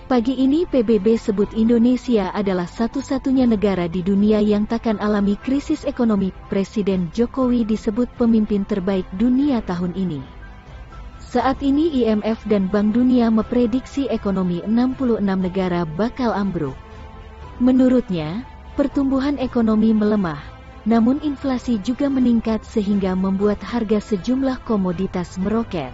Pagi ini PBB sebut Indonesia adalah satu-satunya negara di dunia yang takkan alami krisis ekonomi. Presiden Jokowi disebut pemimpin terbaik dunia tahun ini. Saat ini IMF dan Bank Dunia memprediksi ekonomi 66 negara bakal ambruk. Menurutnya, pertumbuhan ekonomi melemah, namun inflasi juga meningkat sehingga membuat harga sejumlah komoditas meroket.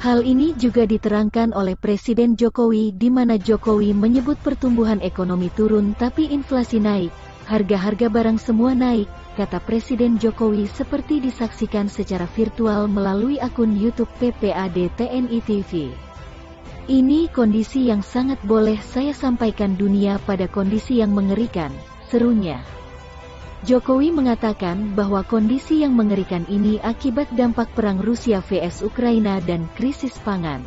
Hal ini juga diterangkan oleh Presiden Jokowi di mana Jokowi menyebut pertumbuhan ekonomi turun tapi inflasi naik, harga-harga barang semua naik, kata Presiden Jokowi seperti disaksikan secara virtual melalui akun YouTube PPAD TNI TV. Ini kondisi yang sangat boleh saya sampaikan dunia pada kondisi yang mengerikan, serunya. Jokowi mengatakan bahwa kondisi yang mengerikan ini akibat dampak perang Rusia vs Ukraina dan krisis pangan.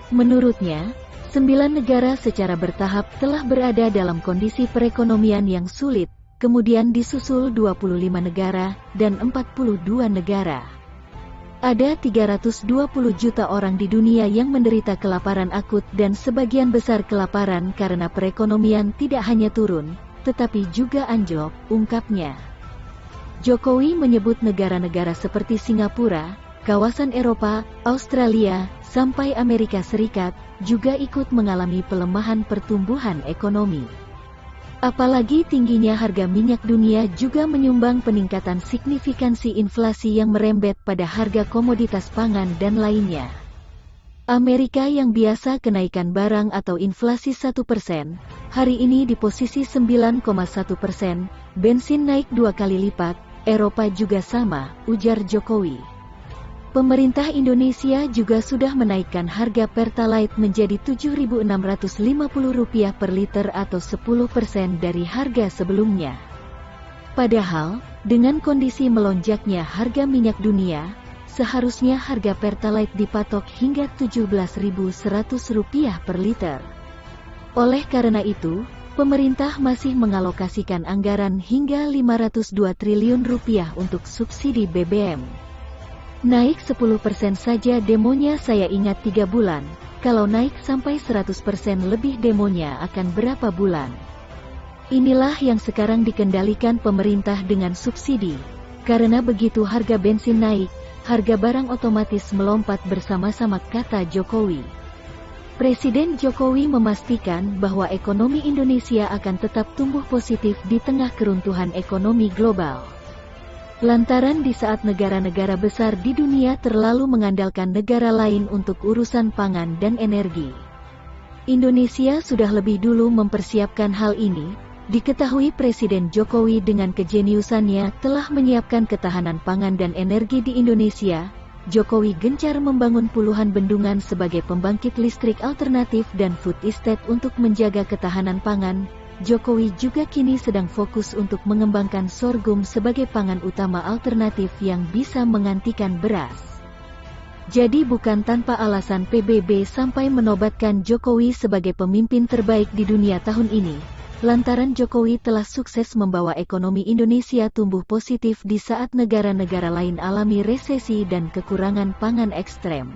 Menurutnya, 9 negara secara bertahap telah berada dalam kondisi perekonomian yang sulit, kemudian disusul 25 negara dan 42 negara. Ada 320 juta orang di dunia yang menderita kelaparan akut dan sebagian besar kelaparan karena perekonomian tidak hanya turun, tetapi juga anjlok, ungkapnya. Jokowi menyebut negara-negara seperti Singapura, kawasan Eropa, Australia, sampai Amerika Serikat, juga ikut mengalami pelemahan pertumbuhan ekonomi. Apalagi tingginya harga minyak dunia juga menyumbang peningkatan signifikansi inflasi yang merembet pada harga komoditas pangan dan lainnya. Amerika yang biasa kenaikan barang atau inflasi 1%, hari ini di posisi 9,1%, bensin naik 2 kali lipat, Eropa juga sama, ujar Jokowi. Pemerintah Indonesia juga sudah menaikkan harga Pertalite menjadi Rp7.650 per liter atau 10% dari harga sebelumnya. Padahal, dengan kondisi melonjaknya harga minyak dunia, seharusnya harga Pertalite dipatok hingga Rp17.100 per liter. Oleh karena itu, pemerintah masih mengalokasikan anggaran hingga Rp502 triliun untuk subsidi BBM. Naik 10% saja demonya saya ingat 3 bulan, kalau naik sampai 100% lebih demonya akan berapa bulan. Inilah yang sekarang dikendalikan pemerintah dengan subsidi, karena begitu harga bensin naik, harga barang otomatis melompat bersama-sama, kata Jokowi. Presiden Jokowi memastikan bahwa ekonomi Indonesia akan tetap tumbuh positif di tengah keruntuhan ekonomi global. Lantaran di saat negara-negara besar di dunia terlalu mengandalkan negara lain untuk urusan pangan dan energi. Indonesia sudah lebih dulu mempersiapkan hal ini. Diketahui Presiden Jokowi dengan kejeniusannya telah menyiapkan ketahanan pangan dan energi di Indonesia. Jokowi gencar membangun puluhan bendungan sebagai pembangkit listrik alternatif dan food estate untuk menjaga ketahanan pangan. Jokowi juga kini sedang fokus untuk mengembangkan sorghum sebagai pangan utama alternatif yang bisa menggantikan beras. Jadi bukan tanpa alasan PBB sampai menobatkan Jokowi sebagai pemimpin terbaik di dunia tahun ini. Lantaran Jokowi telah sukses membawa ekonomi Indonesia tumbuh positif di saat negara-negara lain alami resesi dan kekurangan pangan ekstrem.